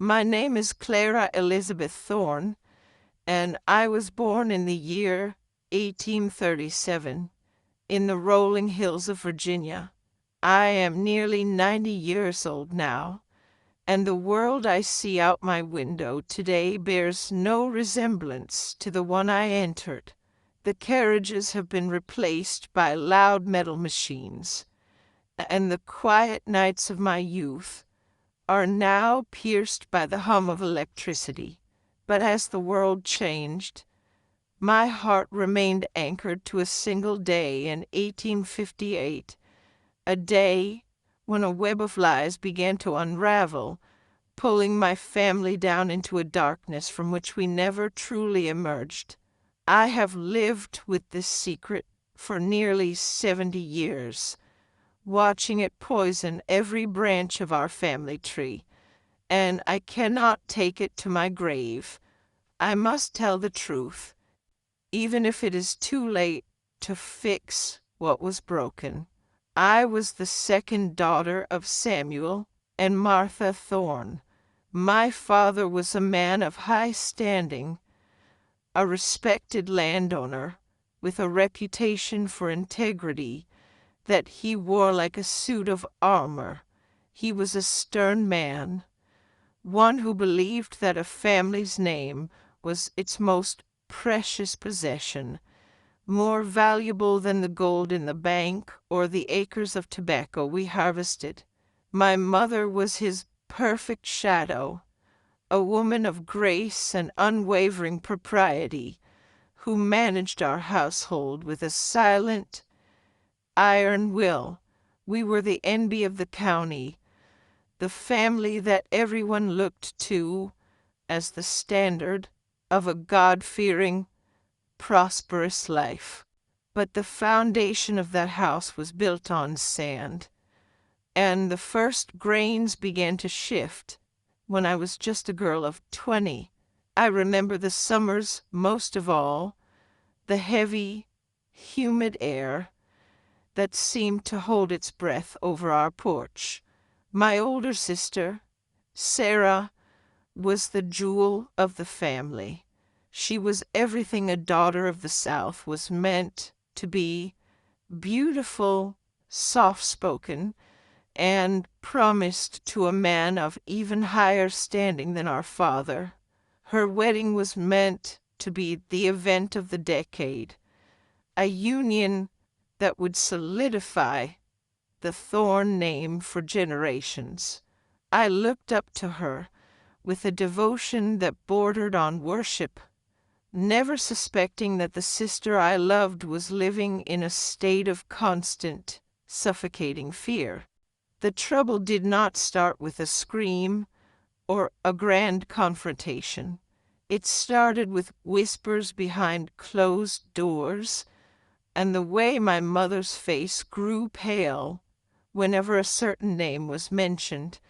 My name is Clara Elizabeth Thorne, and I was born in the year 1837 in the rolling hills of Virginia. I am nearly 90 years old now, and the world I see out my window today bears no resemblance to the one I entered. The carriages have been replaced by loud metal machines, and the quiet nights of my youth are now pierced by the hum of electricity. But as the world changed, my heart remained anchored to a single day in 1858, a day when a web of lies began to unravel, pulling my family down into a darkness from which we never truly emerged. I have lived with this secret for nearly 70 years, watching it poison every branch of our family tree, and I cannot take it to my grave. I must tell the truth, even if it is too late to fix what was broken. I was the second daughter of Samuel and Martha Thorne. My father was a man of high standing, a respected landowner with a reputation for integrity that he wore like a suit of armor. He was a stern man, one who believed that a family's name was its most precious possession, more valuable than the gold in the bank or the acres of tobacco we harvested. My mother was his perfect shadow, a woman of grace and unwavering propriety, who managed our household with a silent, iron will. We were the envy of the county, the family that everyone looked to as the standard of a God-fearing, prosperous life. But the foundation of that house was built on sand, and the first grains began to shift when I was just a girl of 20. I remember the summers most of all, the heavy, humid air that seemed to hold its breath over our porch. My older sister, Sarah, was the jewel of the family. She was everything a daughter of the South was meant to be: beautiful, soft-spoken, and promised to a man of even higher standing than our father. Her wedding was meant to be the event of the decade, a union that would solidify the Thorne name for generations. I looked up to her with a devotion that bordered on worship, never suspecting that the sister I loved was living in a state of constant, suffocating fear. The trouble did not start with a scream or a grand confrontation. It started with whispers behind closed doors, and the way my mother's face grew pale whenever a certain name was mentioned.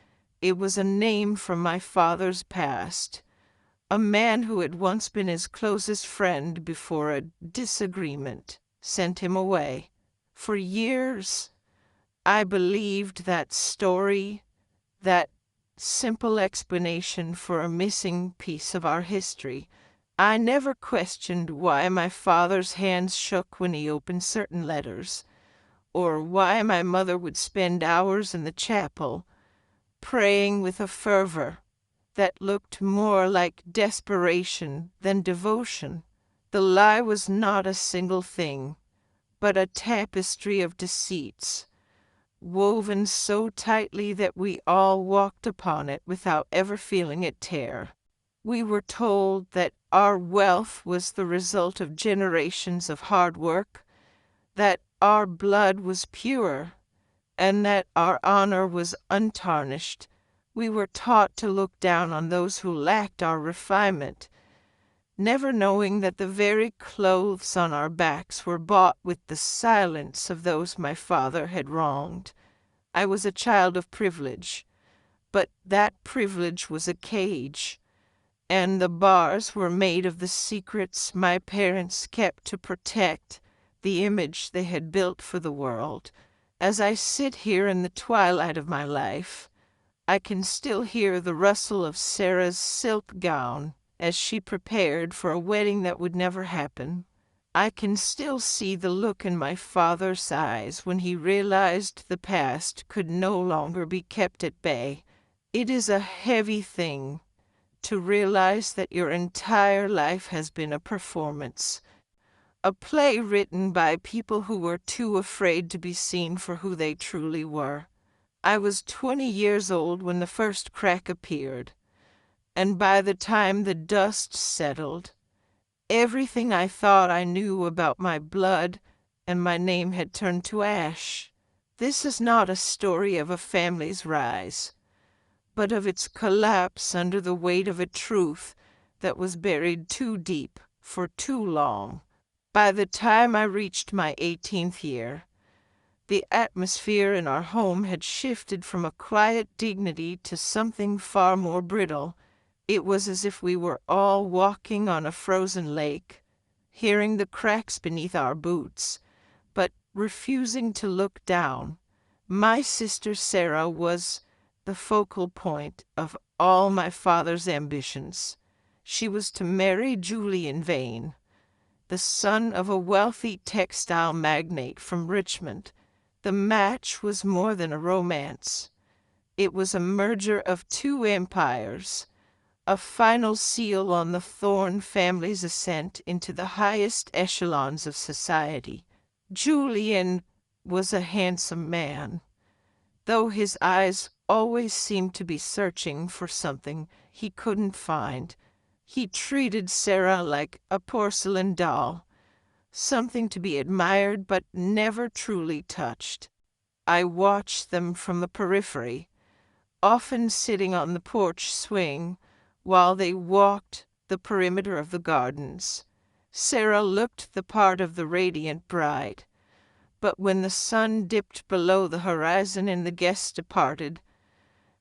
It was a name from my father's past, a man who had once been his closest friend before a disagreement sent him away. For years, I believed that story, that simple explanation for a missing piece of our history. I never questioned why my father's hands shook when he opened certain letters, or why my mother would spend hours in the chapel, praying with a fervor that looked more like desperation than devotion. The lie was not a single thing, but a tapestry of deceits, woven so tightly that we all walked upon it without ever feeling it tear. We were told that our wealth was the result of generations of hard work, that our blood was pure, and that our honor was untarnished. We were taught to look down on those who lacked our refinement, never knowing that the very clothes on our backs were bought with the silence of those my father had wronged. I was a child of privilege, but that privilege was a cage, and the bars were made of the secrets my parents kept to protect the image they had built for the world. As I sit here in the twilight of my life, I can still hear the rustle of Sarah's silk gown as she prepared for a wedding that would never happen. I can still see the look in my father's eyes when he realized the past could no longer be kept at bay. It is a heavy thing to realize that your entire life has been a performance, a play written by people who were too afraid to be seen for who they truly were. I was 20 years old when the first crack appeared, and by the time the dust settled, everything I thought I knew about my blood and my name had turned to ash. This is not a story of a family's rise, but of its collapse under the weight of a truth that was buried too deep for too long. By the time I reached my 18th year, the atmosphere in our home had shifted from a quiet dignity to something far more brittle. It was as if we were all walking on a frozen lake, hearing the cracks beneath our boots, but refusing to look down. My sister Sarah was the focal point of all my father's ambitions. She was to marry Julian Vane, the son of a wealthy textile magnate from Richmond. The match was more than a romance. It was a merger of two empires, a final seal on the Thorne family's ascent into the highest echelons of society. Julian was a handsome man, though his eyes always seemed to be searching for something he couldn't find. He treated Sarah like a porcelain doll, something to be admired but never truly touched. I watched them from the periphery, often sitting on the porch swing while they walked the perimeter of the gardens. Sarah looked the part of the radiant bride, but when the sun dipped below the horizon and the guests departed,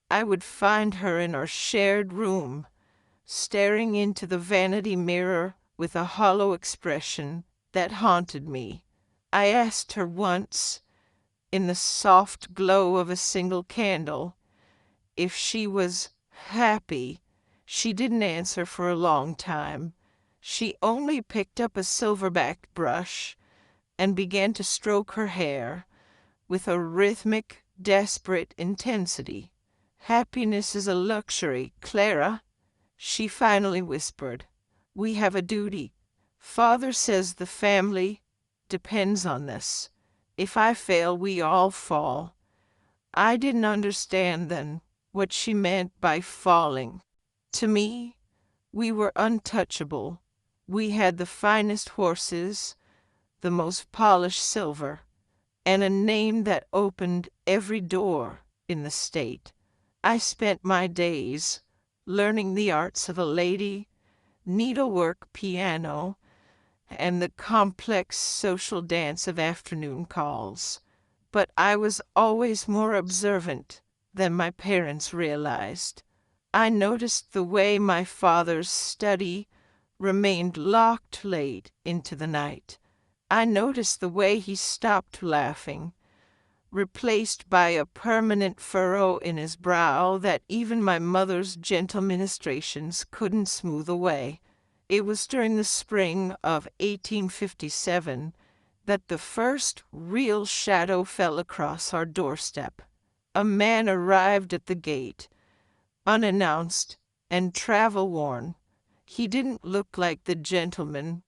I would find her in our shared room, staring into the vanity mirror with a hollow expression that haunted me. I asked her once, in the soft glow of a single candle, if she was happy. She didn't answer for a long time. She only picked up a silverback brush and began to stroke her hair with a rhythmic, desperate intensity. "Happiness is a luxury, Clara," she finally whispered. "We have a duty. Father says the family depends on this. If I fail, we all fall." I didn't understand then what she meant by falling. To me, we were untouchable. We had the finest horses, the most polished silver, and a name that opened every door in the state. I spent my days learning the arts of a lady, needlework, piano, and the complex social dance of afternoon calls. But I was always more observant than my parents realized. I noticed the way my father's study remained locked late into the night. I noticed the way he stopped laughing, replaced by a permanent furrow in his brow that even my mother's gentle ministrations couldn't smooth away. It was during the spring of 1857 that the first real shadow fell across our doorstep. A man arrived at the gate, unannounced and travel-worn. He didn't look like the gentleman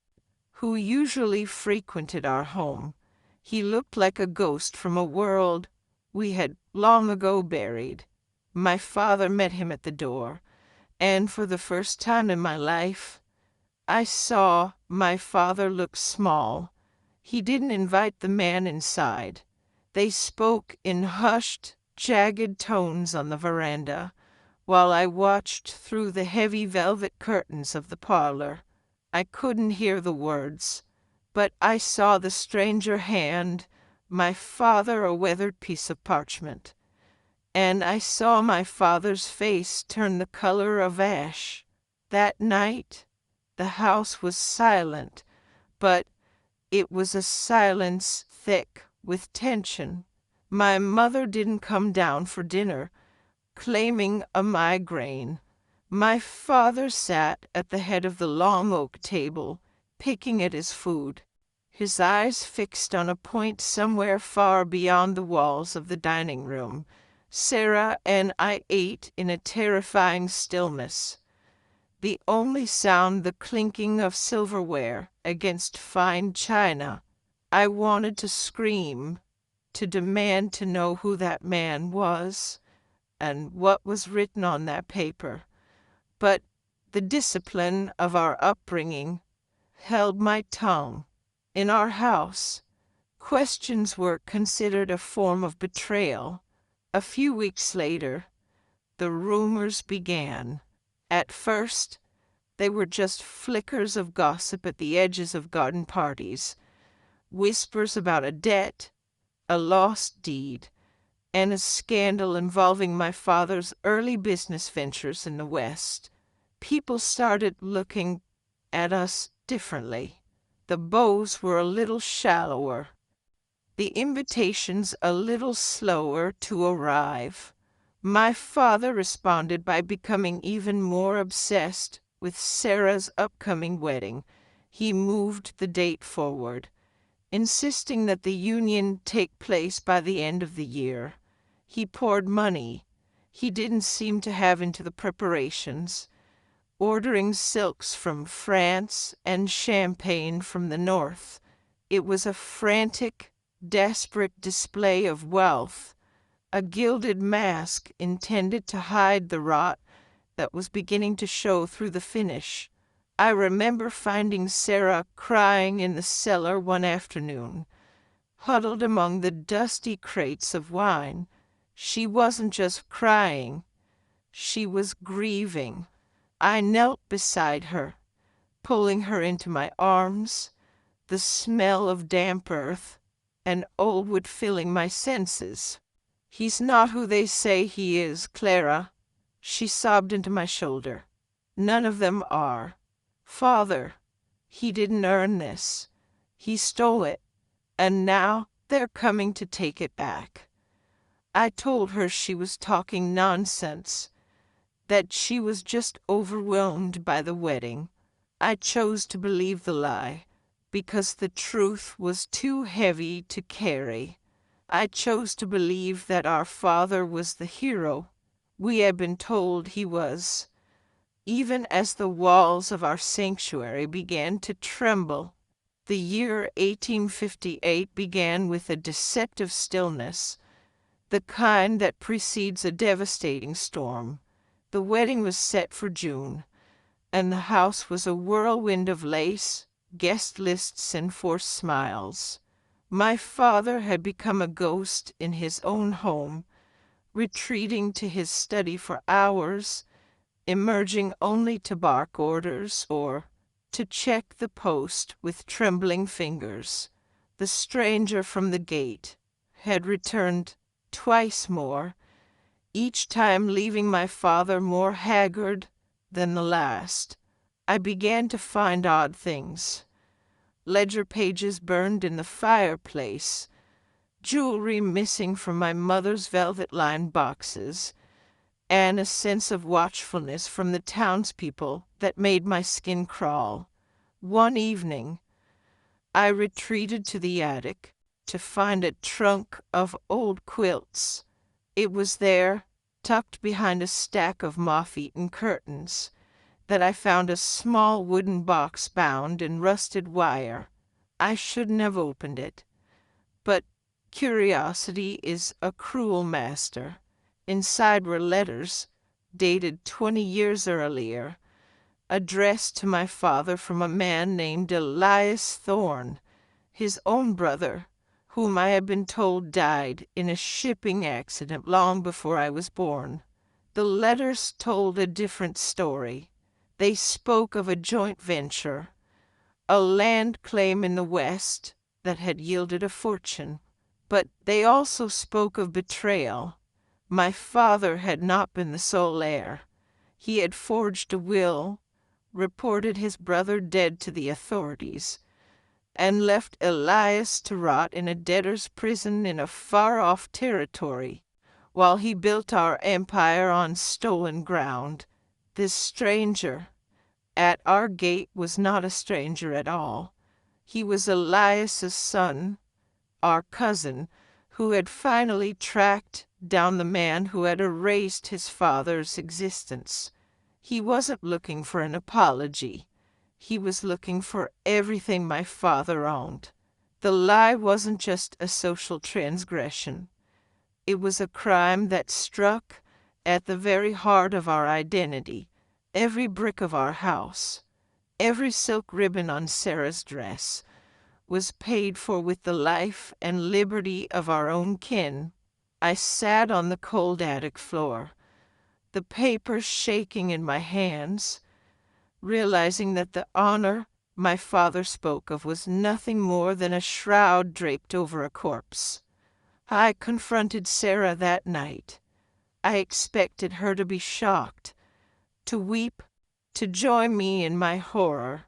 who usually frequented our home. He looked like a ghost from a world we had long ago buried. My father met him at the door, and for the first time in my life, I saw my father look small. He didn't invite the man inside. They spoke in hushed, jagged tones on the veranda, while I watched through the heavy velvet curtains of the parlor. I couldn't hear the words, but I saw the stranger hand my father a weathered piece of parchment, and I saw my father's face turn the color of ash. That night, the house was silent, but it was a silence thick with tension. My mother didn't come down for dinner, claiming a migraine. My father sat at the head of the long oak table, picking at his food, his eyes fixed on a point somewhere far beyond the walls of the dining room. Sarah and I ate in a terrifying stillness, the only sound the clinking of silverware against fine china. I wanted to scream, to demand to know who that man was and what was written on that paper. But the discipline of our upbringing held my tongue. In our house, questions were considered a form of betrayal. A few weeks later, the rumors began. At first, they were just flickers of gossip at the edges of garden parties, whispers about a debt, a lost deed, and a scandal involving my father's early business ventures in the West. People started looking at us differently. The bows were a little shallower, the invitations a little slower to arrive. My father responded by becoming even more obsessed with Sarah's upcoming wedding. He moved the date forward, insisting that the union take place by the end of the year. He poured money he didn't seem to have into the preparations, ordering silks from France and champagne from the north. It was a frantic, desperate display of wealth, a gilded mask intended to hide the rot that was beginning to show through the finish. I remember finding Sarah crying in the cellar one afternoon, huddled among the dusty crates of wine. She wasn't just crying, she was grieving. I knelt beside her, pulling her into my arms, the smell of damp earth and old wood filling my senses. "He's not who they say he is, Clara," she sobbed into my shoulder. "None of them are. Father, he didn't earn this. He stole it, and now they're coming to take it back." I told her she was talking nonsense, that she was just overwhelmed by the wedding. I chose to believe the lie, because the truth was too heavy to carry. I chose to believe that our father was the hero we had been told he was, even as the walls of our sanctuary began to tremble. The year 1858 began with a deceptive stillness, the kind that precedes a devastating storm. The wedding was set for June, and the house was a whirlwind of lace, guest lists, and forced smiles. My father had become a ghost in his own home, retreating to his study for hours, emerging only to bark orders or to check the post with trembling fingers. The stranger from the gate had returned twice more, each time leaving my father more haggard than the last. I began to find odd things: ledger pages burned in the fireplace, jewelry missing from my mother's velvet-lined boxes, and a sense of watchfulness from the townspeople that made my skin crawl. One evening, I retreated to the attic to find a trunk of old quilts. It was there, tucked behind a stack of moth-eaten curtains, that I found a small wooden box bound in rusted wire. I shouldn't have opened it, but curiosity is a cruel master. Inside were letters, dated 20 years earlier, addressed to my father from a man named Elias Thorne, his own brother, whom I had been told died in a shipping accident long before I was born. The letters told a different story. They spoke of a joint venture, a land claim in the West that had yielded a fortune. But they also spoke of betrayal. My father had not been the sole heir. He had forged a will, reported his brother dead to the authorities, and left Elias to rot in a debtor's prison in a far-off territory while he built our empire on stolen ground. This stranger at our gate was not a stranger at all. He was Elias's son, our cousin, who had finally tracked down the man who had erased his father's existence. He wasn't looking for an apology. He was looking for everything my father owned. The lie wasn't just a social transgression. It was a crime that struck at the very heart of our identity. Every brick of our house, every silk ribbon on Sarah's dress, was paid for with the life and liberty of our own kin. I sat on the cold attic floor, the papers shaking in my hands, realizing that the honor my father spoke of was nothing more than a shroud draped over a corpse. I confronted Sarah that night. I expected her to be shocked, to weep, to join me in my horror.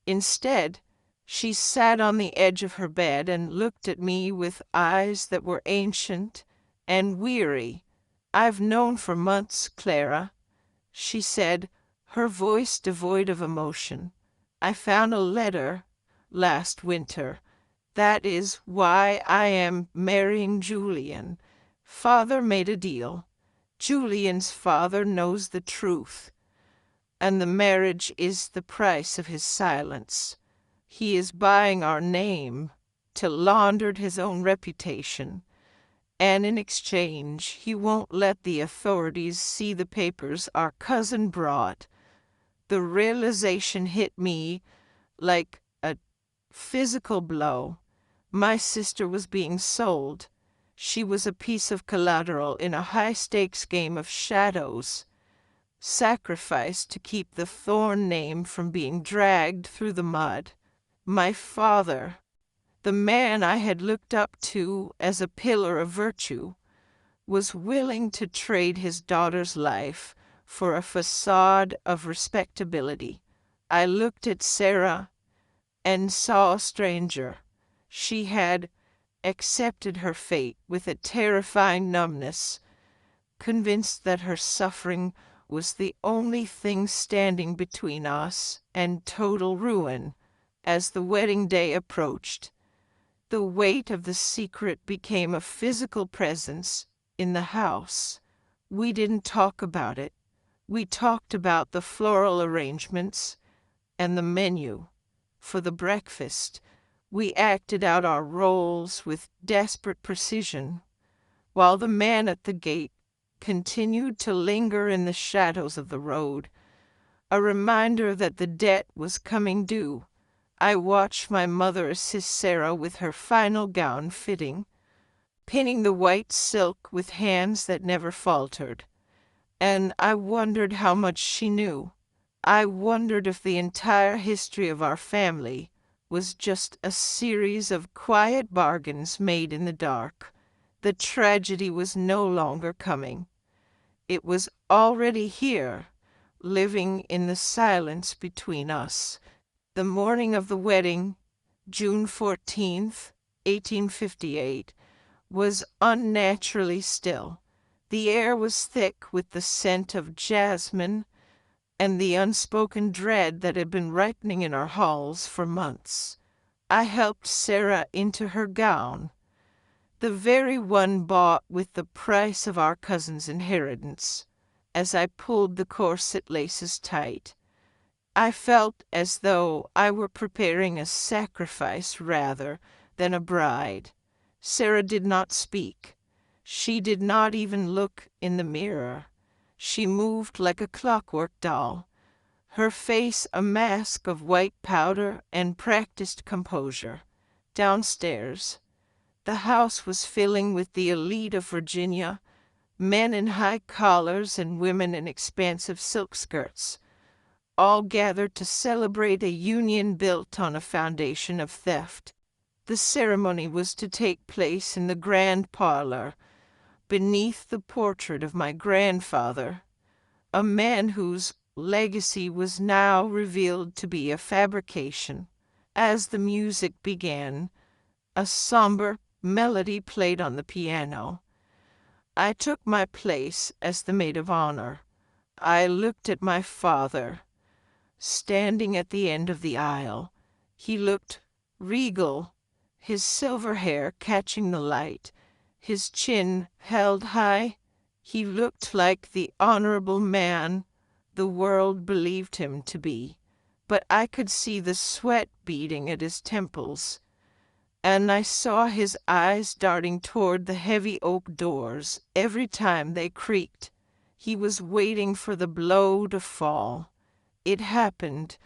Instead, she sat on the edge of her bed and looked at me with eyes that were ancient and weary. "I've known for months, Clara," she said, her voice devoid of emotion. "I found a letter last winter. That is why I am marrying Julian. Father made a deal. Julian's father knows the truth, and the marriage is the price of his silence. He is buying our name to launder his own reputation, and in exchange he won't let the authorities see the papers our cousin brought." The realization hit me like a physical blow. My sister was being sold. She was a piece of collateral in a high-stakes game of shadows, sacrificed to keep the Thorne name from being dragged through the mud. My father, the man I had looked up to as a pillar of virtue, was willing to trade his daughter's life for a facade of respectability. I looked at Sarah and saw a stranger. She had accepted her fate with a terrifying numbness, convinced that her suffering was the only thing standing between us and total ruin. As the wedding day approached, the weight of the secret became a physical presence in the house. We didn't talk about it. We talked about the floral arrangements and the menu for the breakfast. We acted out our roles with desperate precision, while the man at the gate continued to linger in the shadows of the road, a reminder that the debt was coming due. I watched my mother assist Sarah with her final gown fitting, pinning the white silk with hands that never faltered. And I wondered how much she knew. I wondered if the entire history of our family was just a series of quiet bargains made in the dark. The tragedy was no longer coming. It was already here, living in the silence between us. The morning of the wedding, June 14th, 1858, was unnaturally still. The air was thick with the scent of jasmine and the unspoken dread that had been ripening in our halls for months. I helped Sarah into her gown, the very one bought with the price of our cousin's inheritance. As I pulled the corset laces tight, I felt as though I were preparing a sacrifice rather than a bride. Sarah did not speak. She did not even look in the mirror. She moved like a clockwork doll, her face a mask of white powder and practiced composure. Downstairs, the house was filling with the elite of Virginia, men in high collars and women in expansive silk skirts, all gathered to celebrate a union built on a foundation of theft. The ceremony was to take place in the grand parlor, beneath the portrait of my grandfather, a man whose legacy was now revealed to be a fabrication. As the music began, a somber melody played on the piano. I took my place as the maid of honor. I looked at my father, standing at the end of the aisle. He looked regal, his silver hair catching the light, his chin held high. He looked like the honorable man the world believed him to be. But I could see the sweat beading at his temples, and I saw his eyes darting toward the heavy oak doors every time they creaked. He was waiting for the blow to fall. It happened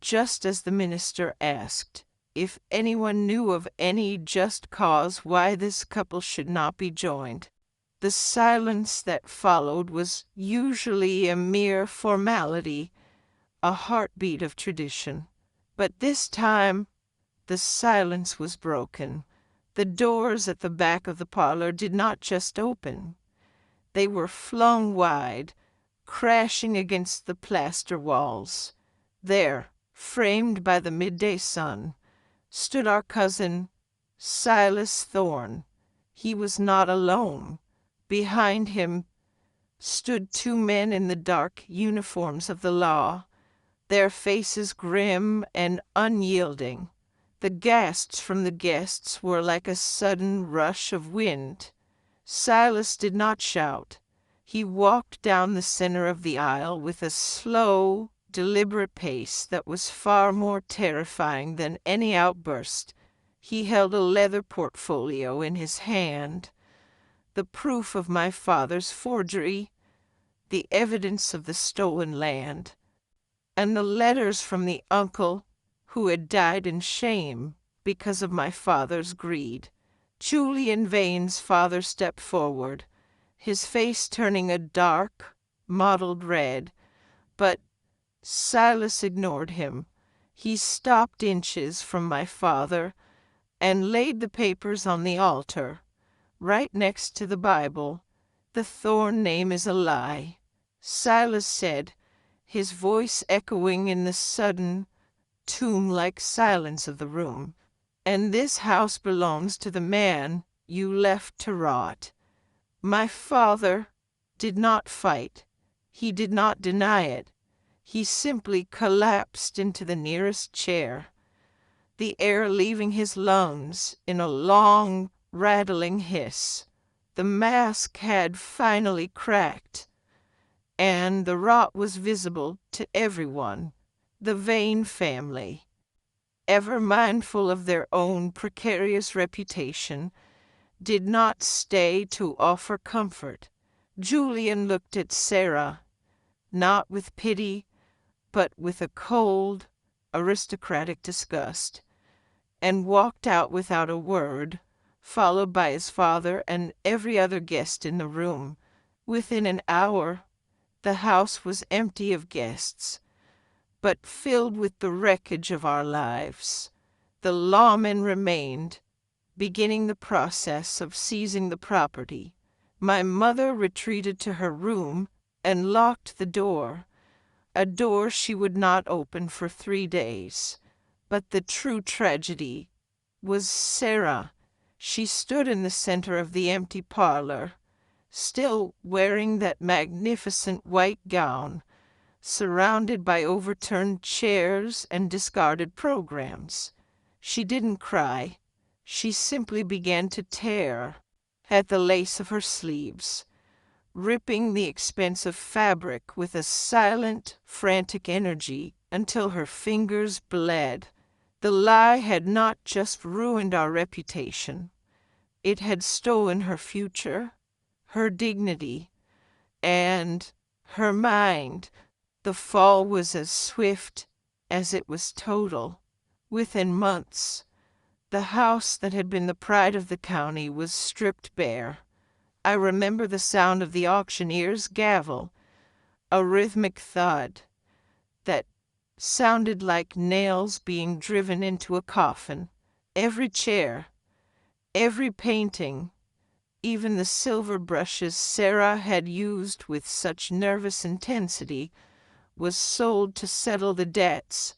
just as the minister asked if anyone knew of any just cause why this couple should not be joined. The silence that followed was usually a mere formality, a heartbeat of tradition. But this time the silence was broken. The doors at the back of the parlor did not just open. They were flung wide, crashing against the plaster walls. There, framed by the midday sun, stood our cousin, Silas Thorne. He was not alone. Behind him stood two men in the dark uniforms of the law, their faces grim and unyielding. The gasps from the guests were like a sudden rush of wind. Silas did not shout. He walked down the center of the aisle with a slow, deliberate pace that was far more terrifying than any outburst. He held a leather portfolio in his hand, the proof of my father's forgery, the evidence of the stolen land, and the letters from the uncle who had died in shame because of my father's greed. Julian Vane's father stepped forward, his face turning a dark, mottled red, but Silas ignored him. He stopped inches from my father and laid the papers on the altar, right next to the Bible. "The Thorne name is a lie," Silas said, his voice echoing in the sudden, tomb-like silence of the room. "And this house belongs to the man you left to rot." My father did not fight. He did not deny it. He simply collapsed into the nearest chair, the air leaving his lungs in a long, rattling hiss. The mask had finally cracked, and the rot was visible to everyone. The Vane family, ever mindful of their own precarious reputation, did not stay to offer comfort. Julian looked at Sarah, not with pity, but with a cold, aristocratic disgust, and walked out without a word, followed by his father and every other guest in the room. Within an hour, the house was empty of guests, but filled with the wreckage of our lives. The lawmen remained, beginning the process of seizing the property. My mother retreated to her room and locked the door, a door she would not open for 3 days. But the true tragedy was Sarah. She stood in the center of the empty parlor, still wearing that magnificent white gown, surrounded by overturned chairs and discarded programs. She didn't cry. She simply began to tear at the lace of her sleeves, ripping the expensive fabric with a silent, frantic energy until her fingers bled. The lie had not just ruined our reputation. It had stolen her future, her dignity, and her mind. The fall was as swift as it was total. Within months, the house that had been the pride of the county was stripped bare. I remember the sound of the auctioneer's gavel, a rhythmic thud that sounded like nails being driven into a coffin. Every chair, every painting, even the silver brushes Sarah had used with such nervous intensity, was sold to settle the debts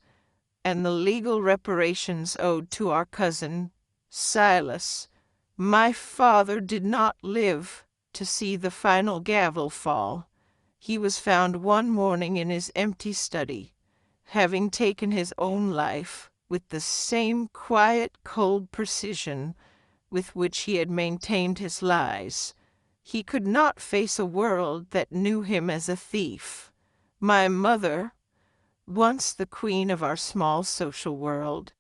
and the legal reparations owed to our cousin, Silas. My father did not live to see the final gavel fall. He was found one morning in his empty study, having taken his own life with the same quiet, cold precision with which he had maintained his lies. He could not face a world that knew him as a thief. My mother, once the queen of our small social world,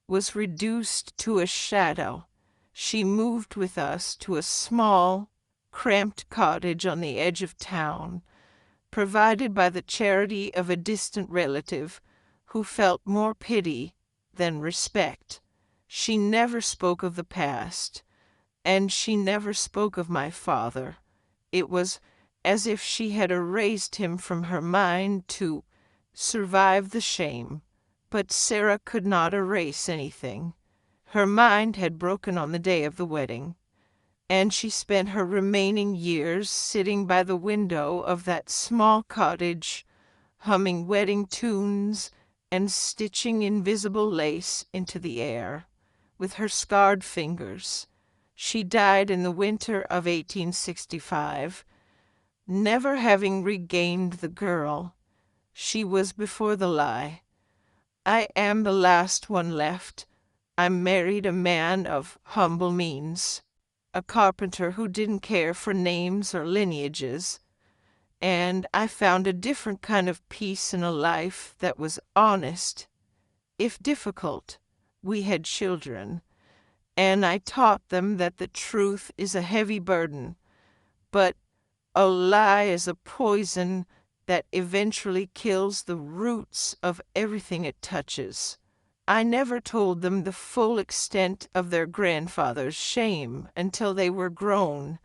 was reduced to a shadow. She moved with us to a small, cramped cottage on the edge of town, provided by the charity of a distant relative who felt more pity than respect. She never spoke of the past, and she never spoke of my father. It was as if she had erased him from her mind to survive the shame. But Sarah could not erase anything. Her mind had broken on the day of the wedding, and she spent her remaining years sitting by the window of that small cottage, humming wedding tunes and stitching invisible lace into the air with her scarred fingers. She died in the winter of 1865, never having regained the girl she was before the lie. I am the last one left. I married a man of humble means, a carpenter who didn't care for names or lineages, and I found a different kind of peace in a life that was honest, if difficult. We had children, and I taught them that the truth is a heavy burden, but a lie is a poison that eventually kills the roots of everything it touches. I never told them the full extent of their grandfather's shame until they were grown,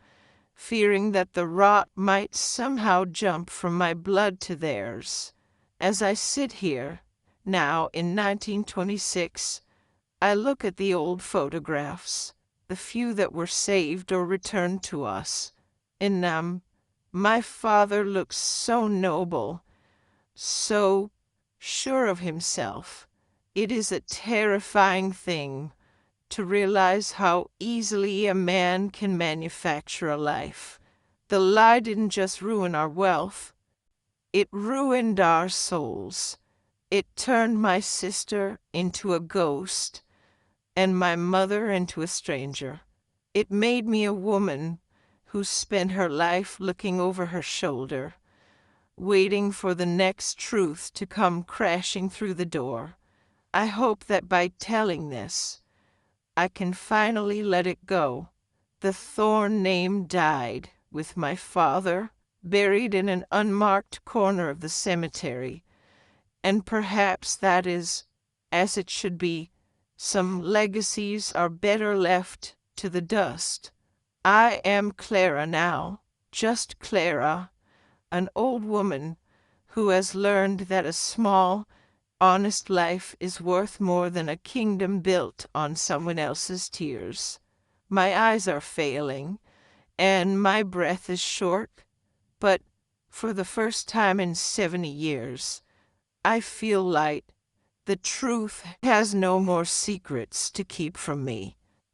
fearing that the rot might somehow jump from my blood to theirs. As I sit here, now in 1926, I look at the old photographs, the few that were saved or returned to us. In them, my father looks so noble, so sure of himself. It is a terrifying thing to realize how easily a man can manufacture a life. The lie didn't just ruin our wealth, it ruined our souls. It turned my sister into a ghost and my mother into a stranger. It made me a woman who spent her life looking over her shoulder, waiting for the next truth to come crashing through the door. I hope that by telling this, I can finally let it go. The Thorne name died with my father, buried in an unmarked corner of the cemetery, and perhaps that is as it should be. Some legacies are better left to the dust. I am Clara now, just Clara, an old woman who has learned that a small, honest life is worth more than a kingdom built on someone else's tears. My eyes are failing, and my breath is short, but for the first time in 70 years, I feel light. The truth has no more secrets to keep from me.